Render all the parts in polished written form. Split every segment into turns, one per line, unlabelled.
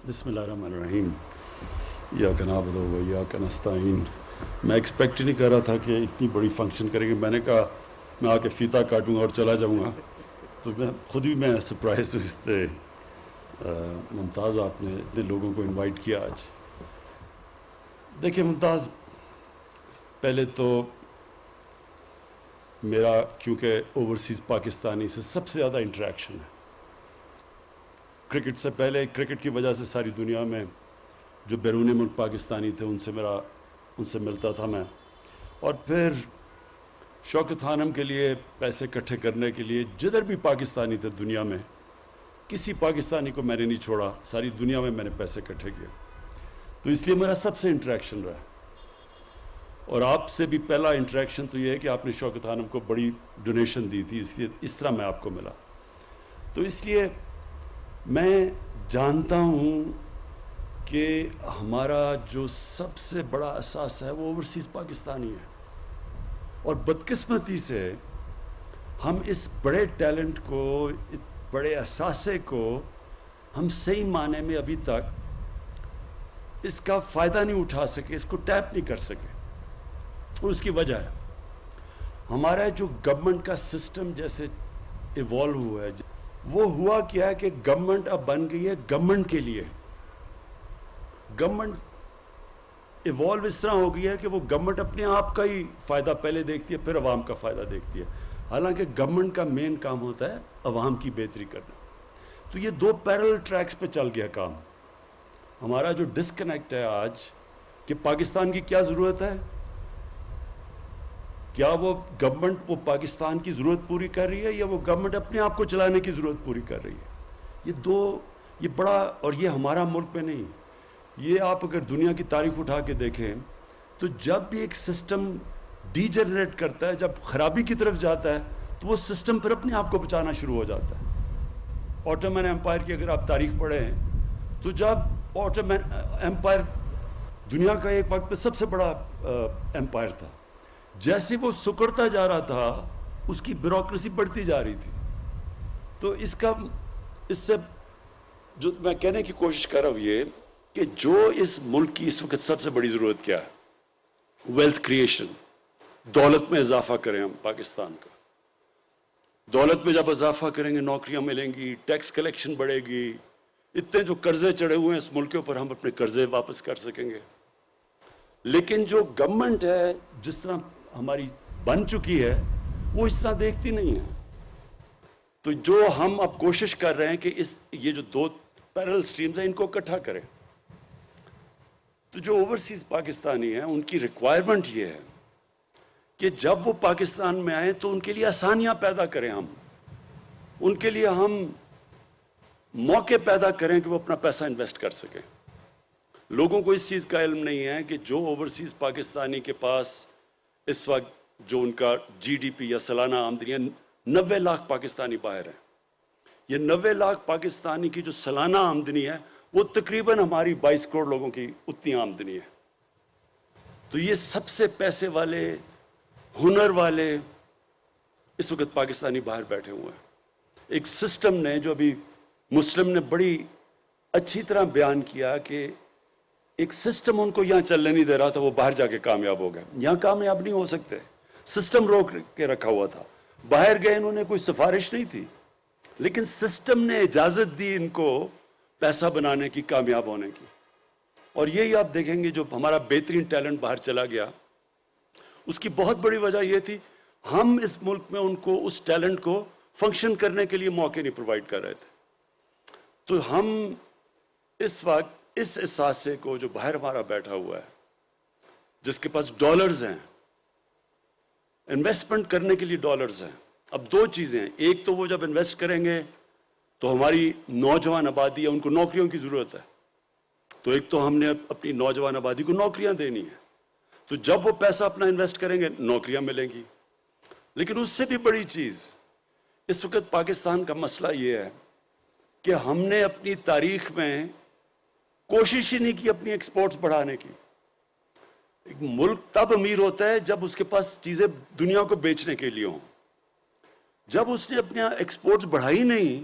بسم اللہ الرحمن الرحیم ایاک نعبد و ایاک نستعین. میں ایکسپیکٹ ہی نہیں کر رہا تھا کہ اتنی بڑی فنکشن کریں گے. میں نے کہا میں آ کے فیتہ کاٹوں گا اور چلا جاؤں گا. تو میں خود بھی میں سرپرائز ہوں اس سے. ممتاز آپ نے اتنے لوگوں کو انوائٹ کیا آج. دیکھیں ممتاز، پہلے تو میرا کیونکہ اوورسیز پاکستانی سے سب سے زیادہ انٹریکشن ہے. کرکٹ سے پہلے کرکٹ کی وجہ سے ساری دنیا میں جو بیرون ملک پاکستانی تھے ان سے ملتا تھا میں. اور پھر شوکت خانم کے لیے پیسے اکٹھے کرنے کے لیے جدھر بھی پاکستانی تھے دنیا میں، کسی پاکستانی کو میں نے نہیں چھوڑا. ساری دنیا میں نے پیسے اکٹھے کیے. تو اس لیے میرا سب سے انٹریکشن رہا. اور آپ سے بھی پہلا انٹریکشن تو یہ ہے کہ آپ نے شوکت خانم کو بڑی ڈونیشن دی تھی، اس طرح میں آپ کو ملا. تو اس لیے میں جانتا ہوں کہ ہمارا جو سب سے بڑا اثاثہ ہے وہ اوورسیز پاکستانی ہے. اور بدقسمتی سے ہم اس بڑے ٹیلنٹ کو، اس بڑے اثاثے کو ہم صحیح معنی میں ابھی تک اس کا فائدہ نہیں اٹھا سکے، اس کو ٹیپ نہیں کر سکے. اور اس کی وجہ ہے ہمارا جو گورنمنٹ کا سسٹم جیسے ایوالو ہوا ہے. وہ ہوا کیا ہے کہ گورنمنٹ اب بن گئی ہے گورنمنٹ کے لیے. گورنمنٹ ایوالو اس طرح ہو گئی ہے کہ وہ گورنمنٹ اپنے آپ کا ہی فائدہ پہلے دیکھتی ہے، پھر عوام کا فائدہ دیکھتی ہے. حالانکہ گورنمنٹ کا مین کام ہوتا ہے عوام کی بہتری کرنا. تو یہ دو پیرل ٹریکس پہ چل گیا کام. ہمارا جو ڈسکنیکٹ ہے آج کہ پاکستان کی کیا ضرورت ہے، کیا وہ گورنمنٹ وہ پاکستان کی ضرورت پوری کر رہی ہے یا وہ گورنمنٹ اپنے آپ کو چلانے کی ضرورت پوری کر رہی ہے. یہ بڑا، اور یہ ہمارا ملک میں نہیں، یہ آپ اگر دنیا کی تاریخ اٹھا کے دیکھیں تو جب بھی ایک سسٹم ڈی جنریٹ کرتا ہے، جب خرابی کی طرف جاتا ہے تو وہ سسٹم پھر اپنے آپ کو بچانا شروع ہو جاتا ہے. آٹومن ایمپائر کی اگر آپ تاریخ پڑھیں تو جب آٹومن ایمپائر دنیا کا ایک وقت پہ سب سے بڑا ایمپائر تھا، جیسے وہ سکڑتا جا رہا تھا اس کی بیوروکریسی بڑھتی جا رہی تھی. تو اس سے جو میں کہنے کی کوشش کر رہا ہوں یہ کہ جو اس ملک کی اس وقت سب سے بڑی ضرورت کیا ہے، ویلتھ کریشن. دولت میں اضافہ کریں ہم پاکستان کا. دولت میں جب اضافہ کریں گے نوکریاں ملیں گی، ٹیکس کلیکشن بڑھے گی. اتنے جو قرضے چڑھے ہوئے ہیں اس ملک کے اوپر ہم اپنے قرضے واپس کر سکیں گے. لیکن جو گورنمنٹ ہے جس طرح ہماری بن چکی ہے وہ اس طرح دیکھتی نہیں ہے. تو جو ہم اب کوشش کر رہے ہیں کہ یہ جو دو پیرل سٹریمز ہیں ان کو اکٹھا کریں. تو جو اوورسیز پاکستانی ہیں ان کی ریکوائرمنٹ یہ ہے کہ جب وہ پاکستان میں آئیں تو ان کے لیے آسانیاں پیدا کریں. ہم ان کے لیے ہم موقع پیدا کریں کہ وہ اپنا پیسہ انویسٹ کر سکیں. لوگوں کو اس چیز کا علم نہیں ہے کہ جو اوورسیز پاکستانی کے پاس اس وقت جو ان کا جی ڈی پی یا سالانہ آمدنی ہے، 90 لاکھ پاکستانی باہر ہیں. یہ 90 لاکھ پاکستانی کی جو سالانہ آمدنی ہے وہ تقریباً ہماری 22 کروڑ لوگوں کی اتنی آمدنی ہے. تو یہ سب سے پیسے والے، ہنر والے اس وقت پاکستانی باہر بیٹھے ہوئے ہیں. ایک سسٹم نے جو ابھی مسلم نے بڑی اچھی طرح بیان کیا کہ ایک سسٹم ان کو یہاں چلنے نہیں دے رہا تھا، وہ باہر جا کے کامیاب ہو گئے. یہاں کامیاب نہیں ہو سکتے، سسٹم روک کے رکھا ہوا تھا. باہر گئے انہوں نے کوئی سفارش نہیں تھی، لیکن سسٹم نے اجازت دی ان کو پیسہ بنانے کی، کامیاب ہونے کی. اور یہی آپ دیکھیں گے جو ہمارا بہترین ٹیلنٹ باہر چلا گیا، اس کی بہت بڑی وجہ یہ تھی ہم اس ملک میں ان کو اس ٹیلنٹ کو فنکشن کرنے کے لیے موقع نہیں پرووائڈ کر رہے تھے. تو ہم اس وقت اس احساسے کو جو باہر ہمارا بیٹھا ہوا ہے، جس کے پاس ڈالرز ہیں، انویسٹمنٹ کرنے کے لیے ڈالرز ہیں. اب دو چیزیں ہیں، ایک تو وہ جب انویسٹ کریں گے تو ہماری نوجوان آبادی ہے، ان کو نوکریوں کی ضرورت ہے. تو ایک تو ہم نے اپنی نوجوان آبادی کو نوکریاں دینی ہیں. تو جب وہ پیسہ اپنا انویسٹ کریں گے نوکریاں ملیں گی. لیکن اس سے بھی بڑی چیز اس وقت پاکستان کا مسئلہ یہ ہے کہ ہم نے اپنی تاریخ میں کوشش ہی نہیں کی اپنی ایکسپورٹس بڑھانے کی. ایک ملک تب امیر ہوتا ہے جب اس کے پاس چیزیں دنیا کو بیچنے کے لیے ہوں. جب اس نے اپنے ایکسپورٹس بڑھائی نہیں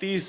30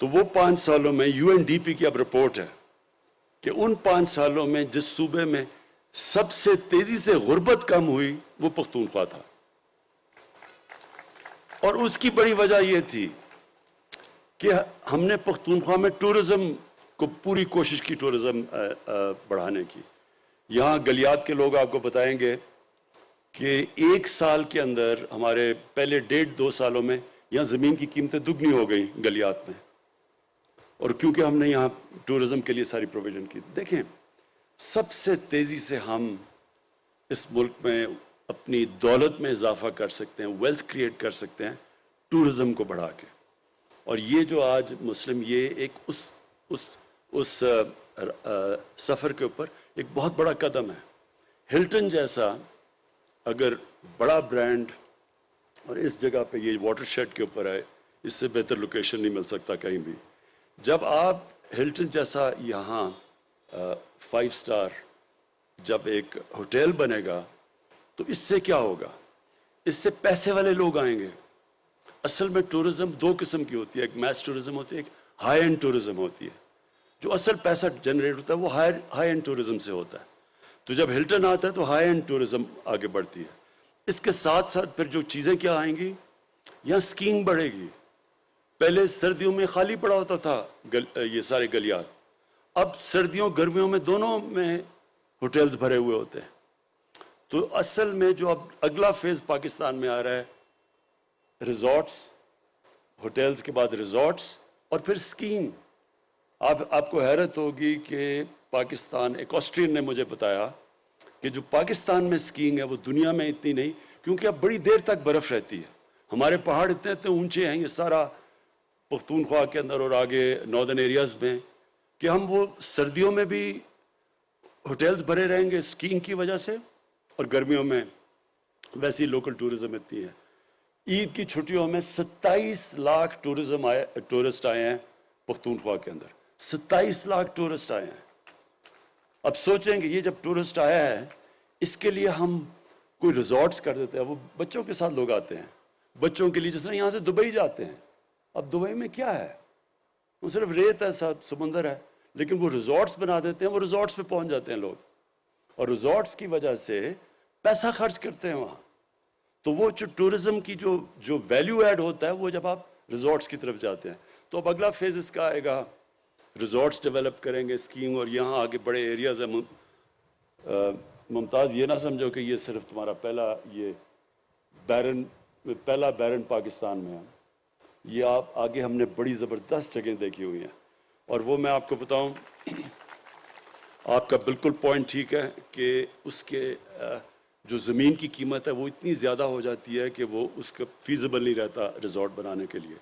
تو وہ 5 سالوں میں UNDP کی اب رپورٹ ہے کہ ان 5 سالوں میں جس صوبے میں سب سے تیزی سے غربت کم ہوئی وہ پختونخوا تھا. اور اس کی بڑی وجہ یہ تھی کہ ہم نے پختونخوا میں ٹورزم کو پوری کوشش کی ٹورزم بڑھانے کی. یہاں گلیات کے لوگ آپ کو بتائیں گے کہ 1 سال کے اندر ہمارے پہلے 1.5-2 سالوں میں یہاں زمین کی قیمتیں دگنی ہو گئی گلیات میں, اور کیونکہ ہم نے یہاں ٹورزم کے لیے ساری پروویژن کی. دیکھیں سب سے تیزی سے ہم اس ملک میں اپنی دولت میں اضافہ کر سکتے ہیں, ویلتھ کریٹ کر سکتے ہیں ٹورزم کو بڑھا کے. اور یہ جو آج مسلم یہ ایک اس سفر کے اوپر ایک بہت بڑا قدم ہے. ہلٹن جیسا اگر بڑا برانڈ اور اس جگہ پہ یہ واٹر شیڈ کے اوپر ہے, اس سے بہتر لوکیشن نہیں مل سکتا کہیں بھی. جب آپ ہلٹن جیسا یہاں 5 سٹار جب ایک ہوٹل بنے گا تو اس سے کیا ہوگا؟ اس سے پیسے والے لوگ آئیں گے. اصل میں ٹورزم 2 قسم کی ہوتی ہے, ایک میس ٹورزم ہوتی ہے, ایک ہائی اینڈ ٹورزم ہوتی ہے. جو اصل پیسہ جنریٹ ہوتا ہے وہ ہائی اینڈ ٹورزم سے ہوتا ہے. تو جب ہلٹن آتا ہے تو ہائی اینڈ ٹورزم آگے بڑھتی ہے. اس کے ساتھ ساتھ پھر جو چیزیں کیا آئیں گی, یہاں سکینگ بڑھے گی. پہلے سردیوں میں خالی پڑا ہوتا تھا یہ سارے گلیات, اب سردیوں گرمیوں میں دونوں میں ہوٹلز بھرے ہوئے ہوتے ہیں. تو اصل میں جو اب اگلا فیز پاکستان میں آ رہا ہے, ریزورٹس, ہوٹلز کے بعد ریزورٹس اور پھر سکینگ. آپ کو حیرت ہوگی کہ پاکستان, ایک آسٹرین نے مجھے بتایا کہ جو پاکستان میں سکینگ ہے وہ دنیا میں اتنی نہیں, کیونکہ اب بڑی دیر تک برف رہتی ہے. ہمارے پہاڑ اتنے اونچے ہیں, یہ سارا پختونخوا کے اندر اور آگے ناردرن ایریاز میں, کہ ہم وہ سردیوں میں بھی ہوٹلز بھرے رہیں گے سکینگ کی وجہ سے, اور گرمیوں میں ویسی لوکل ٹورزم اتنی ہے. عید کی چھٹیوں میں 27 لاکھ ٹورسٹ آئے ہیں پختونخوا کے اندر, 27 لاکھ ٹورسٹ آئے ہیں. اب سوچیں کہ یہ جب ٹورسٹ آیا ہے اس کے لیے ہم کوئی ریزورٹس کر دیتے ہیں. وہ بچوں کے ساتھ لوگ آتے ہیں, بچوں کے لیے جس طرح یہاں سے دبئی جاتے ہیں. اب دبئی میں کیا ہے, وہ صرف ریت ہے, سمندر ہے, لیکن وہ ریزورٹس بنا دیتے ہیں, وہ ریزورٹس پہ پہنچ جاتے ہیں لوگ, اور ریزورٹس کی وجہ سے پیسہ خرچ کرتے ہیں وہاں. تو وہ جو ٹورزم کی جو ویلیو ایڈ ہوتا ہے وہ جب آپ ریزورٹس کی طرف جاتے ہیں. تو اب اگلا فیز اس کا آئے گا, ریزورٹس ڈیولپ کریں گے, اسکیم, اور یہاں آگے بڑے ایریاز ہیں. ممتاز یہ نہ سمجھو کہ یہ صرف تمہارا پہلا بیرن پاکستان میں ہے. یہ آپ آگے ہم نے بڑی زبردست جگہیں دیکھی ہوئی ہیں, اور وہ میں آپ کو بتاؤں, آپ کا بالکل پوائنٹ ٹھیک ہے کہ اس کے جو زمین کی قیمت ہے وہ اتنی زیادہ ہو جاتی ہے کہ وہ اس کا فیزیبل نہیں رہتا ریزورٹ بنانے کے لیے.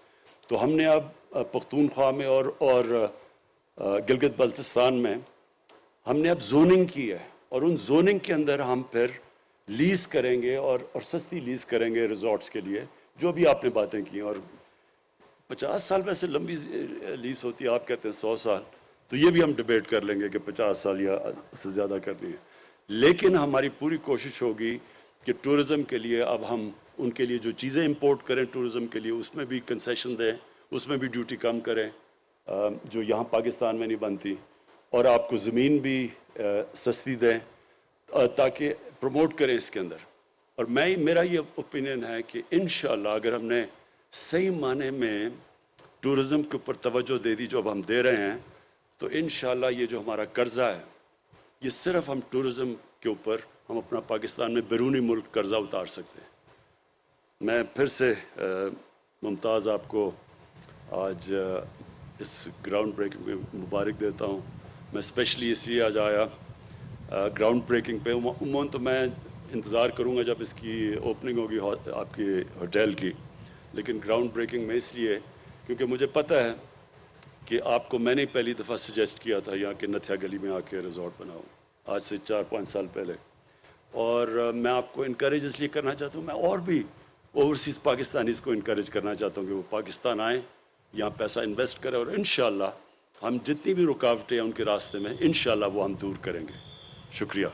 تو ہم نے اب پختونخوا میں اور گلگت بلتستان میں ہم نے اب زوننگ کی ہے, اور ان زوننگ کے اندر ہم پھر لیز کریں گے اور سستی لیز کریں گے ریزورٹس کے لیے, جو بھی آپ نے باتیں کی. اور 50 سال ویسے لمبی لیز ہوتی ہے, آپ کہتے ہیں 100 سال, تو یہ بھی ہم ڈیبیٹ کر لیں گے کہ 50 سال یا اس سے زیادہ کرنی ہے. لیکن ہماری پوری کوشش ہوگی کہ ٹورزم کے لیے اب ہم ان کے لیے جو چیزیں امپورٹ کریں ٹورزم کے لیے اس میں بھی کنسیشن دیں, اس میں بھی ڈیوٹی کم کریں جو یہاں پاکستان میں نہیں بنتی, اور آپ کو زمین بھی سستی دیں تاکہ پروموٹ کریں اس کے اندر. اور میرا یہ اوپینین ہے کہ انشاءاللہ اگر ہم نے صحیح معنی میں ٹورزم کے اوپر توجہ دے دی جو اب ہم دے رہے ہیں, تو انشاءاللہ یہ جو ہمارا قرضہ ہے یہ صرف ہم ٹورزم کے اوپر ہم اپنا پاکستان میں بیرونی ملک قرضہ اتار سکتے ہیں. میں پھر سے ممتاز آپ کو آج اس گراؤنڈ بریکنگ پہ مبارک دیتا ہوں. میں اسپیشلی اس لیے آج آیا گراؤنڈ بریکنگ پہ. عموماً تو میں انتظار کروں گا جب اس کی اوپننگ ہوگی آپ کی ہوٹل کی, لیکن گراؤنڈ بریکنگ میں اس لیے کیونکہ مجھے پتہ ہے کہ آپ کو میں نے پہلی دفعہ سجیسٹ کیا تھا یہاں کے نتھیا گلی میں آ کے ریزورٹ بناؤ, آج سے 4-5 سال پہلے. اور میں آپ کو انکریج اس لیے کرنا چاہتا ہوں, میں اور بھی اوورسیز پاکستانیز کو انکریج کرنا چاہتا ہوں کہ وہ پاکستان آئیں, یہاں پیسہ انویسٹ کریں, اور انشاءاللہ ہم جتنی بھی رکاوٹیں ہیں ان کے راستے میں انشاءاللہ وہ ہم دور کریں گے. شکریہ.